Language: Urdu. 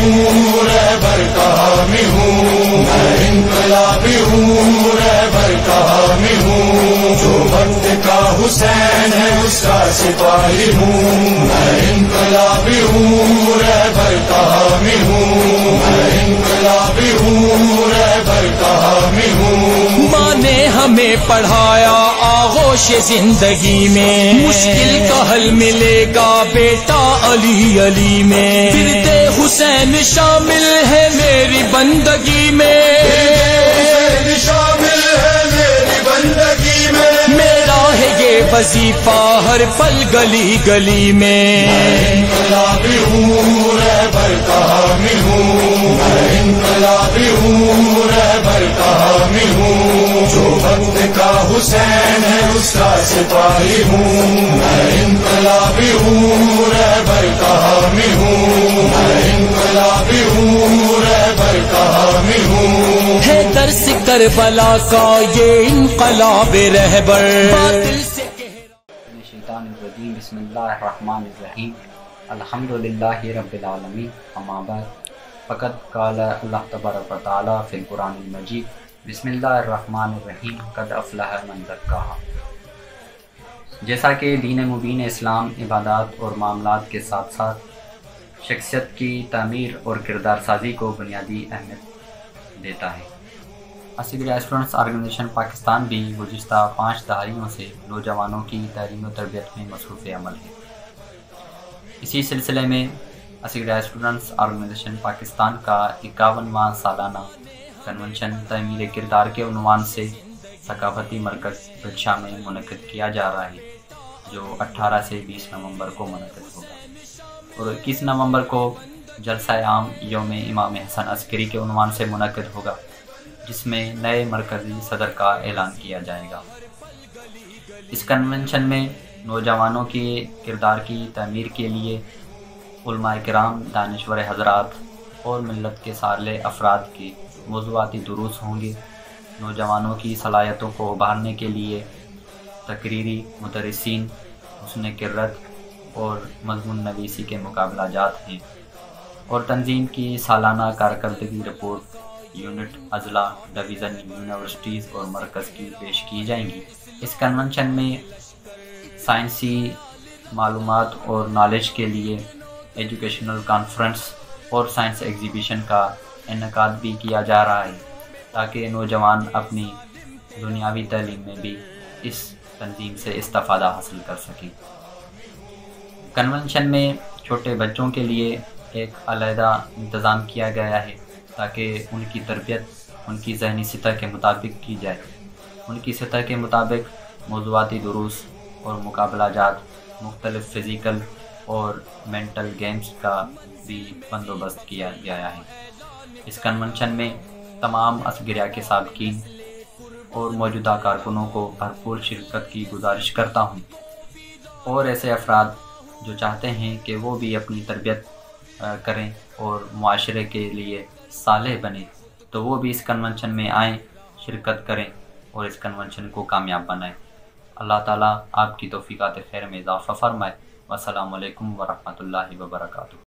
ہوں رہبر کا حامی ہوں، میں انقلابی ہوں رہبر کا حامی ہوں، جو وقت کا حسین ہے اس کا سپاہی ہوں، میں انقلابی ہوں رہبر کا حامی ہوں، میں انقلابی ہوں رہبر کا حامی ہوں۔ ماں نے ہمیں پڑھایا آغوش زندگی میں، مشکل کا حل ملے گا بیٹا علی علی میں، ورد حسین شامل ہے میری بندگی میں، حسین شامل ہے میری بندگی میں، میرا ہے یہ وظیفہ ہر پل گلی گلی میں، انقلابی ہوں رہبر کا حامی ہوں، میں انقلابی ہوں رہبر کا حامی ہوں، جو وقت کا حسین ہے اس کا سپاہی ہوں، میں انقلابی ہوں رہبر کا حامی ہوں، میں انقلابی ہوں رہبر کا حامی ہوں۔ ہے درس کربلا کا یہ انقلاب رہبر، باطل سے شیطان الرجیم، بسم اللہ الرحمن الرحیم، الحمدللہ رب العالمین، اما بعد، فقط قال اللہ تبارک و تعالی فی القرآن المجید، بسم اللہ الرحمن الرحیم، قد افلح من زکاہا۔ جیسا کہ دین مبین اسلام عبادات اور معاملات کے ساتھ ساتھ شخصیت کی تعمیر اور کردار سازی کو بنیادی اہمیت دیتا ہے، اسیگریا اسٹوڈنٹس آرگنائزیشن پاکستان بھی گزشتہ 5 دہائیوں سے نوجوانوں کی تعلیم و تربیت میں مصروف عمل ہے۔ اسی سلسلے میں اسیگریا اسٹوڈنٹس آرگنائزیشن پاکستان کا 51واں سالانہ کنونشن تعمیر کردار کے عنوان سے ثقافتی مرکز برشا میں منعقد کیا جا رہا ہے، جو 18 سے 20 نومبر کو منعقد ہوگا، اور 21 نومبر کو جلسہ عام یوم امام حسن عسکری کے عنوان سے منعقد ہوگا، جس میں نئے مرکزی صدر کا اعلان کیا جائے گا۔ اس کنونشن میں نوجوانوں کے کردار کی تعمیر کے لیے علماء کرام، دانشور حضرات اور ملت کے سارے افراد کے موضوعاتی دروس ہوں گے۔ نوجوانوں کی صلاحیتوں کو ابھارنے کے لیے تقریری، مدرسین، حسن کرت اور مضمون نویسی کے مقابلہ جات ہیں، اور تنظیم کی سالانہ کارکردگی رپورٹ یونٹ، اضلاع، ڈویژن، یونیورسٹیز اور مرکز کی پیش کی جائیں گی۔ اس کنونشن میں سائنسی معلومات اور نالج کے لیے ایجوکیشنل کانفرنس اور سائنس ایگزیبیشن کا انعقاد بھی کیا جا رہا ہے، تاکہ نوجوان اپنی دنیاوی تعلیم میں بھی اس تنظیم سے استفادہ حاصل کر سکیں۔ کنونشن میں چھوٹے بچوں کے لیے ایک علیحدہ انتظام کیا گیا ہے، تاکہ ان کی تربیت ان کی ذہنی سطح کے مطابق کی جائے۔ ان کی سطح کے مطابق موضوعاتی دروس اور مقابلہ جات، مختلف فزیکل اور مینٹل گیمز کا بھی بندوبست کیا گیا ہے۔ اس کنونشن میں تمام اسگریا کے سابقین اور موجودہ کارکنوں کو بھرپور شرکت کی گزارش کرتا ہوں، اور ایسے افراد جو چاہتے ہیں کہ وہ بھی اپنی تربیت کریں اور معاشرے کے لیے صالح بنیں، تو وہ بھی اس کنونشن میں آئیں، شرکت کریں اور اس کنونشن کو کامیاب بنائیں۔ اللہ تعالیٰ آپ کی توفیقات خیر میں اضافہ فرمائے۔ والسلام علیکم ورحمۃ اللہ وبرکاتہ۔